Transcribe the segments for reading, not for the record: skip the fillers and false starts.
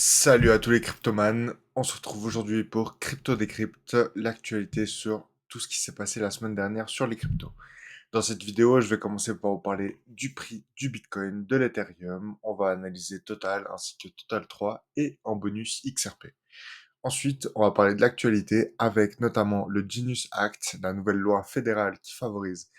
Salut à tous les cryptomanes, on se retrouve aujourd'hui pour Crypto Décrypte, l'actualité sur tout ce qui s'est passé la semaine dernière sur les cryptos. Dans cette vidéo, je vais commencer par vous parler du prix du Bitcoin, de l'Ethereum, on va analyser Total ainsi que Total 3 et en bonus XRP. Ensuite, on va parler de l'actualité avec notamment le Genius Act, la nouvelle loi fédérale qui favorise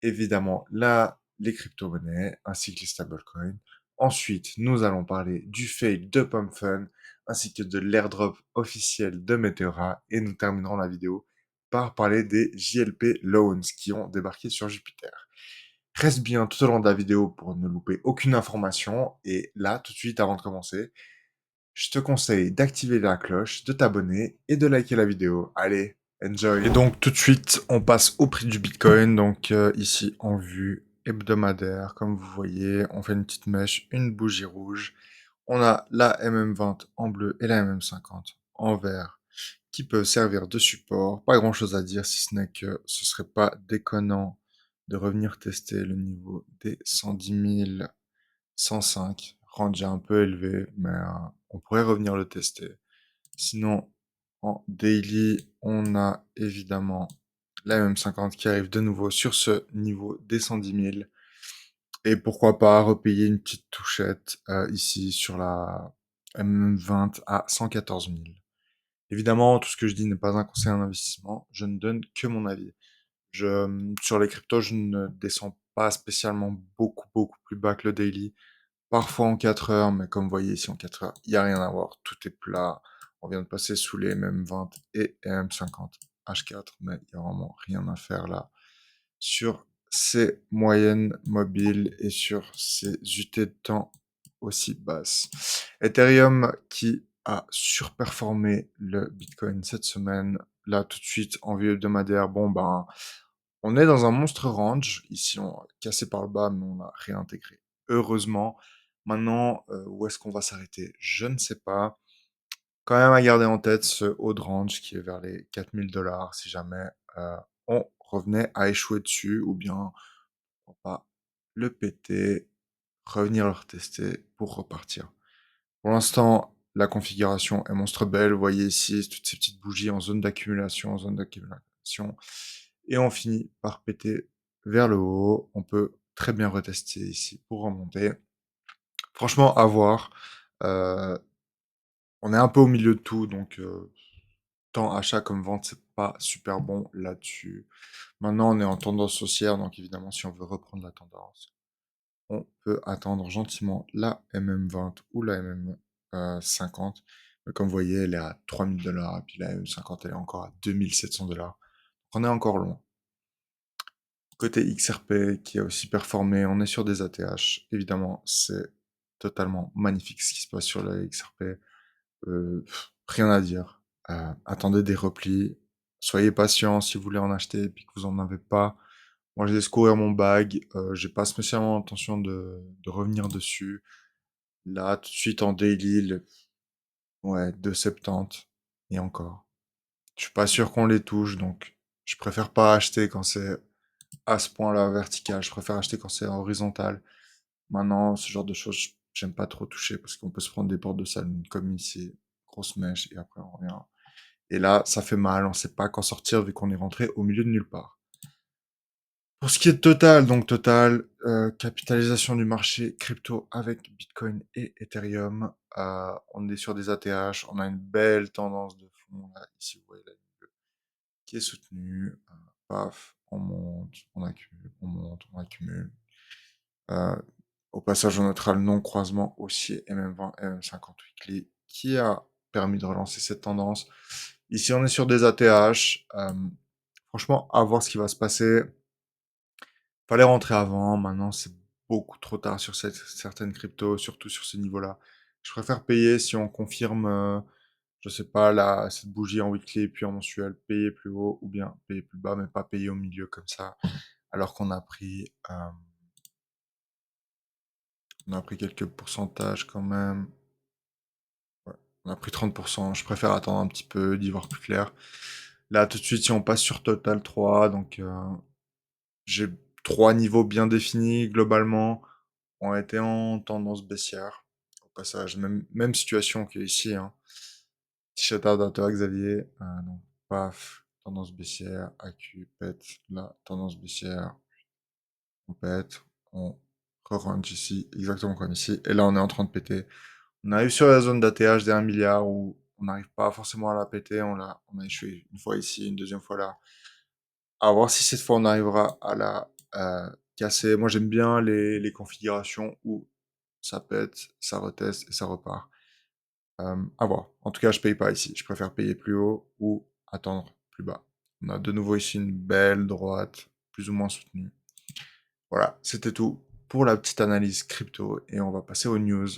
évidemment les crypto-monnaies ainsi que les stablecoins. Ensuite, nous allons parler du fail de PumpFun ainsi que de l'airdrop officiel de Meteora et nous terminerons la vidéo par parler des JLP Loans qui ont débarqué sur Jupiter. Reste bien tout au long de la vidéo pour ne louper aucune information et là, tout de suite avant de commencer, je te conseille d'activer la cloche, de t'abonner et de liker la vidéo. Allez, enjoy. Et donc tout de suite, on passe au prix du Bitcoin. Donc ici en vue hebdomadaire, comme vous voyez, on fait une petite mèche, une bougie rouge. On a la MM20 en bleu et la MM50 en vert qui peuvent servir de support. Pas grand chose à dire si ce n'est que ce serait pas déconnant de revenir tester le niveau des 110 105, range un peu élevé, mais on pourrait revenir le tester. Sinon, en daily, on a évidemment la MM50 qui arrive de nouveau sur ce niveau des 110 000. Et pourquoi pas repayer une petite touchette ici sur la MM20 à 114 000. Évidemment, tout ce que je dis n'est pas un conseil en investissement, je ne donne que mon avis. Sur les cryptos, je ne descends pas spécialement beaucoup plus bas que le daily. Parfois en 4 heures, mais comme vous voyez ici en 4 heures, il n'y a rien à voir, tout est plat. On vient de passer sous les MM20 et MM50 H4, mais il n'y a vraiment rien à faire là. Sur ces moyennes mobiles et sur ces UT de temps aussi basses. Ethereum qui a surperformé le Bitcoin cette semaine. Là, tout de suite, en vue hebdomadaire, bon ben, on est dans un monstre range. Ici, on a cassé par le bas, mais on a réintégré. Heureusement. Maintenant, où est-ce qu'on va s'arrêter? Je ne sais pas. Quand même à garder en tête ce haut de range qui est vers les 4000 $ si jamais on revenait à échouer dessus ou bien on va le péter, revenir le retester pour repartir. Pour l'instant, la configuration est monstre belle. Vous voyez ici toutes ces petites bougies en zone d'accumulation, en zone d'accumulation. Et on finit par péter vers le haut. On peut très bien retester ici pour remonter. Franchement, à voir. Euh, on est un peu au milieu de tout, donc tant achat comme vente, c'est pas super bon là-dessus. Maintenant, on est en tendance haussière, donc évidemment, si on veut reprendre la tendance, on peut attendre gentiment la MM20 ou la MM50. Mais comme vous voyez, elle est à 3000 $, et puis la MM50, elle est encore à 2700 $. On est encore loin. Côté XRP, qui a aussi performé, on est sur des ATH. Évidemment, c'est totalement magnifique ce qui se passe sur la XRP. Rien à dire. Attendez des replis. Soyez patient si vous voulez en acheter et puis que vous en avez pas. Moi, je laisse courir mon bag. J'ai pas spécialement l'intention de revenir dessus. Là, tout de suite en daily, ouais, 2,70 et encore. Je suis pas sûr qu'on les touche, donc je préfère pas acheter quand c'est à ce point-là vertical. Je préfère acheter quand c'est horizontal. Maintenant, ce genre de choses, j'aime pas trop toucher parce qu'on peut se prendre des portes de salle comme ici, grosse mèche, et après on revient. Et là, ça fait mal, on sait pas quand sortir vu qu'on est rentré au milieu de nulle part. Pour ce qui est de Total, donc Total, capitalisation du marché crypto avec Bitcoin et Ethereum, on est sur des ATH, on a une belle tendance de fond, là, ici vous voyez la ligne bleue, qui est soutenue, paf, on monte, on accumule, on monte, on accumule. Euh, Au passage, on notera le non-croisement haussier MM20, MM50 weekly qui a permis de relancer cette tendance. Ici, on est sur des ATH. Franchement, à voir ce qui va se passer. Fallait rentrer avant. Maintenant, c'est beaucoup trop tard sur certaines cryptos, surtout sur ce niveau-là. Je préfère payer si on confirme, je sais pas, cette bougie en weekly puis en mensuel, payer plus haut ou bien payer plus bas, mais pas payer au milieu comme ça, alors qu'on a pris on a pris quelques pourcentages quand même. Ouais, on a pris 30%. Je préfère attendre un petit peu, d'y voir plus clair. Là, tout de suite, si on passe sur Total 3, donc j'ai 3 niveaux bien définis globalement. On était en tendance baissière. passage, même situation qu'ici, hein. Petit shout-out à toi, Xavier. Donc, paf, tendance baissière, AQ pète, là, tendance baissière, on pète, on re-range ici, exactement comme ici. Et là, on est en train de péter. On arrive sur la zone d'ATH des 1 milliard où on n'arrive pas forcément à la péter. On a échoué une fois ici, une deuxième fois là. À voir si cette fois on arrivera à la casser. Moi, j'aime bien les configurations où ça pète, ça reteste et ça repart. À voir. En tout cas, je paye pas ici. Je préfère payer plus haut ou attendre plus bas. On a de nouveau ici une belle droite, plus ou moins soutenue. Voilà, c'était tout pour la petite analyse crypto et on va passer aux news.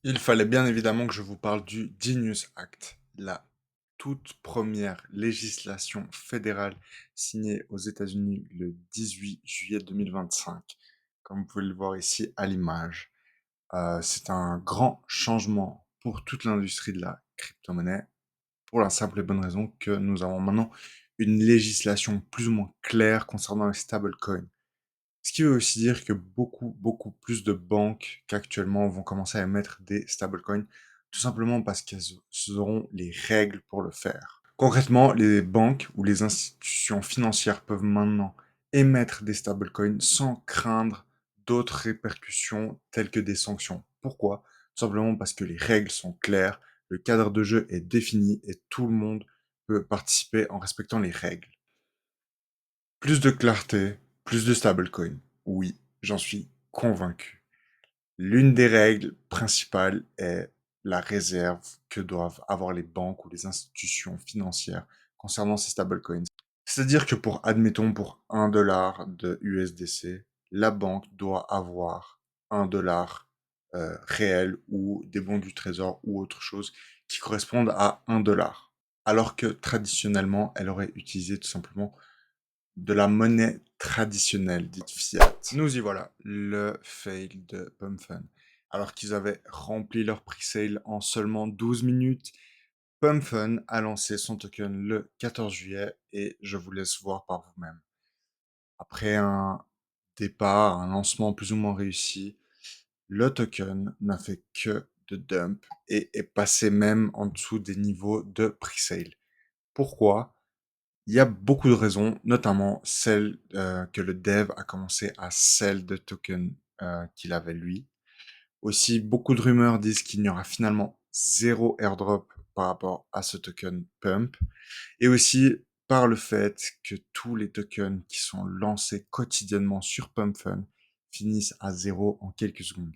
Il fallait bien évidemment que je vous parle du Genius Act, la toute première législation fédérale signée aux États-Unis le 18 juillet 2025, comme vous pouvez le voir ici à l'image. C'est un grand changement pour toute l'industrie de la crypto-monnaie, pour la simple et bonne raison que nous avons maintenant une législation plus ou moins claire concernant les stablecoins. Ce qui veut aussi dire que beaucoup plus de banques qu'actuellement vont commencer à émettre des stablecoins, tout simplement parce qu'elles auront les règles pour le faire. Concrètement, les banques ou les institutions financières peuvent maintenant émettre des stablecoins sans craindre d'autres répercussions telles que des sanctions. Pourquoi? Tout simplement parce que les règles sont claires, le cadre de jeu est défini et tout le monde peut participer en respectant les règles. Plus de clarté, plus de stablecoin. Oui, j'en suis convaincu. L'une des règles principales est la réserve que doivent avoir les banques ou les institutions financières concernant ces stablecoins. C'est-à-dire que admettons, pour 1 dollar de USDC, la banque doit avoir 1 dollar réel ou des bons du trésor ou autre chose qui correspondent à 1 dollar. Alors que traditionnellement, elle aurait utilisé tout simplement de la monnaie traditionnelle dite fiat. Nous y voilà, le fail de PumpFun. Alors qu'ils avaient rempli leur pre-sale en seulement 12 minutes, PumpFun a lancé son token le 14 juillet et je vous laisse voir par vous-même. Après un départ, un lancement plus ou moins réussi, le token n'a fait que de dump et est passé même en dessous des niveaux de pre-sale. Pourquoi? Il y a beaucoup de raisons, notamment celle que le dev a commencé à sell de tokens qu'il avait lui. Aussi, beaucoup de rumeurs disent qu'il n'y aura finalement zéro airdrop par rapport à ce token Pump. Et aussi par le fait que tous les tokens qui sont lancés quotidiennement sur PumpFun finissent à zéro en quelques secondes.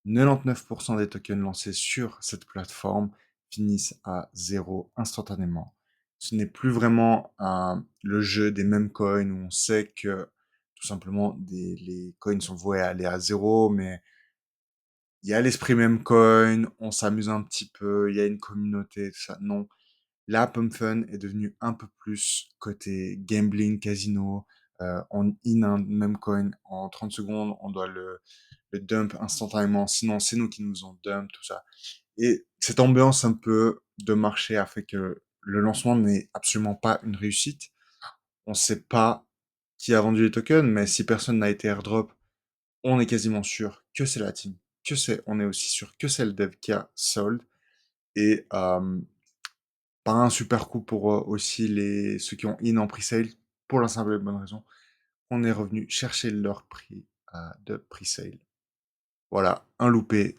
99% des tokens lancés sur cette plateforme finissent à zéro instantanément. Ce n'est plus vraiment le jeu des mêmes coins où on sait que tout simplement les coins sont voués à aller à zéro, mais il y a l'esprit même coin, on s'amuse un petit peu, il y a une communauté, tout ça. Non, là, PumpFun est devenu un peu plus côté gambling, casino. On in un même coin en 30 secondes, on doit le dump instantanément, sinon c'est nous qui nous en dump, tout ça. Et cette ambiance un peu de marché a fait que le lancement n'est absolument pas une réussite. On sait pas qui a vendu les tokens, mais si personne n'a été airdrop, on est quasiment sûr que c'est la team, on est aussi sûr que c'est le dev qui a sold. Et pas un super coup pour aussi ceux qui ont in en pre-sale, pour la simple et bonne raison qu'on est revenu chercher leur prix de pre-sale. Voilà, un loupé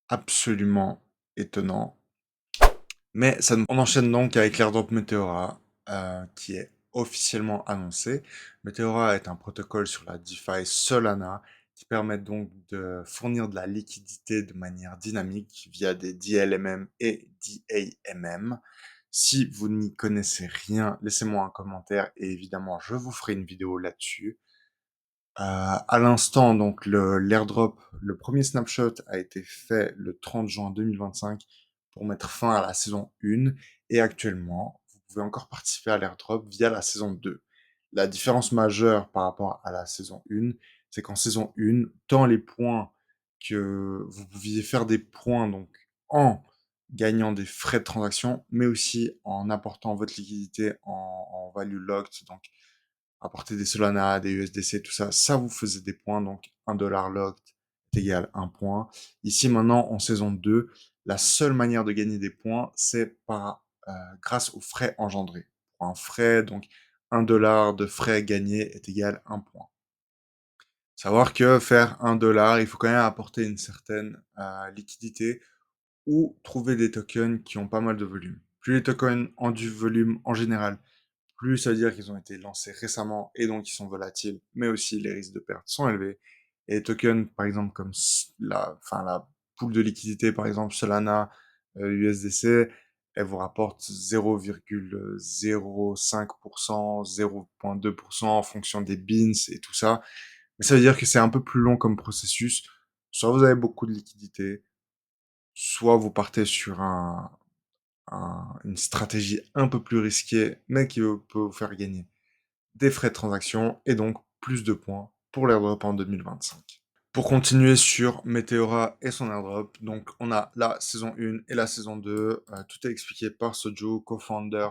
absolument étonnant. Mais on enchaîne donc avec l'airdrop Meteora, qui est officiellement annoncé. Meteora est un protocole sur la DeFi Solana qui permet donc de fournir de la liquidité de manière dynamique via des DLMM et DAMM. Si vous n'y connaissez rien, laissez-moi un commentaire et évidemment je vous ferai une vidéo là-dessus. À l'instant, donc l'airdrop, le premier snapshot a été fait le 30 juin 2025 pour mettre fin à la saison 1 et actuellement, vous pouvez encore participer à l'airdrop via la saison 2. La différence majeure par rapport à la saison 1, c'est qu'en saison 1, tant les points que vous pouviez faire des points donc en gagnant des frais de transaction, mais aussi en apportant votre liquidité en value locked, donc apporter des Solana, des USDC, tout ça, ça vous faisait des points, donc 1 dollar locked, est égal à 1 point. Ici, maintenant, en saison 2, la seule manière de gagner des points, c'est grâce aux frais engendrés. Pour un frais, donc 1 $ de frais gagnés est égal à 1 point. Savoir que faire 1 $, il faut quand même apporter une certaine liquidité ou trouver des tokens qui ont pas mal de volume. Plus les tokens ont du volume en général, plus ça veut dire qu'ils ont été lancés récemment et donc ils sont volatiles, mais aussi les risques de perte sont élevés. Et les tokens, par exemple, comme la pool de liquidité, par exemple Solana, USDC, elle vous rapporte 0,05%, 0,2% en fonction des beans et tout ça. Mais ça veut dire que c'est un peu plus long comme processus. Soit vous avez beaucoup de liquidité, soit vous partez sur une stratégie un peu plus risquée, mais qui peut vous faire gagner des frais de transaction et donc plus de points pour l'airdrop en 2025. Pour continuer sur Meteora et son airdrop, donc on a la saison 1 et la saison 2. Tout est expliqué par Sojo, co-founder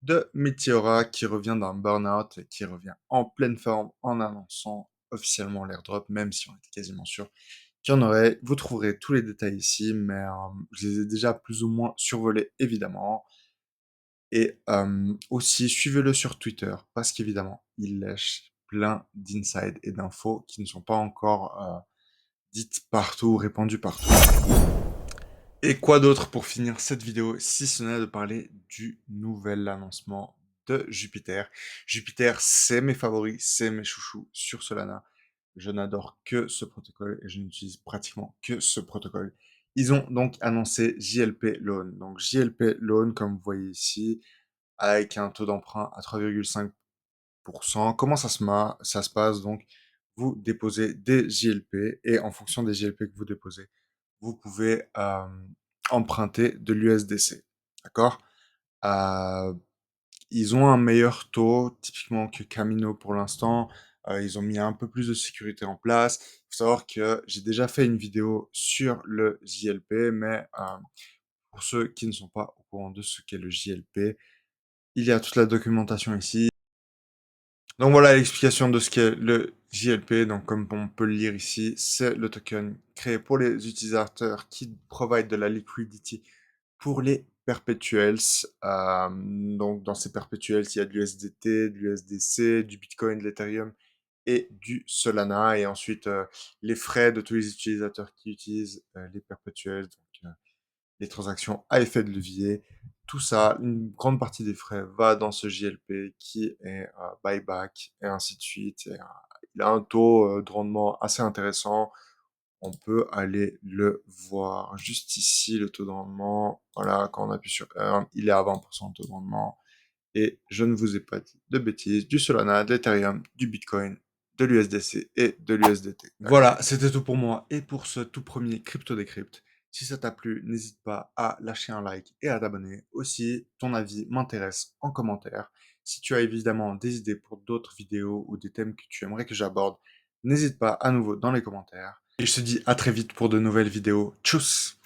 de Meteora, qui revient d'un burn-out et qui revient en pleine forme en annonçant officiellement l'airdrop, même si on était quasiment sûr qu'il y en aurait. Vous trouverez tous les détails ici, mais je les ai déjà plus ou moins survolés évidemment. Et aussi, suivez-le sur Twitter, parce qu'évidemment, il lâche plein d'insides et d'infos qui ne sont pas encore dites partout, répandues partout. Et quoi d'autre pour finir cette vidéo, si ce n'est de parler du nouvel annoncement de Jupiter. Jupiter, c'est mes favoris, c'est mes chouchous sur Solana. Je n'adore que ce protocole et je n'utilise pratiquement que ce protocole. Ils ont donc annoncé JLP Loan. Donc JLP Loan, comme vous voyez ici, avec un taux d'emprunt à 3,5%. Comment ça se passe? Donc, vous déposez des JLP et en fonction des JLP que vous déposez, vous pouvez emprunter de l'USDC. D'accord? Euh, Ils ont un meilleur taux, typiquement que Camino pour l'instant. Ils ont mis un peu plus de sécurité en place. Il faut savoir que j'ai déjà fait une vidéo sur le JLP, mais pour ceux qui ne sont pas au courant de ce qu'est le JLP, il y a toute la documentation ici. Donc voilà l'explication de ce qu'est le JLP. Donc comme on peut le lire ici, c'est le token créé pour les utilisateurs qui provide de la liquidity pour les perpetuals. Donc dans ces perpetuals, il y a de l'USDT, de l'USDC, du Bitcoin, de l'Ethereum et du Solana. Et ensuite, les frais de tous les utilisateurs qui utilisent les perpetuals. Donc, les transactions à effet de levier, tout ça, une grande partie des frais va dans ce JLP qui est buyback et ainsi de suite. Et, il a un taux de rendement assez intéressant. On peut aller le voir juste ici, le taux de rendement. Voilà, quand on appuie sur Earn, il est à 20% de taux de rendement. Et je ne vous ai pas dit de bêtises, du Solana, de l'Ethereum, du Bitcoin, de l'USDC et de l'USDT. Voilà, c'était tout pour moi et pour ce tout premier Crypto Decrypt. Si ça t'a plu, n'hésite pas à lâcher un like et à t'abonner. Aussi, ton avis m'intéresse en commentaire. Si tu as évidemment des idées pour d'autres vidéos ou des thèmes que tu aimerais que j'aborde, n'hésite pas à nouveau dans les commentaires. Et je te dis à très vite pour de nouvelles vidéos. Tchuss!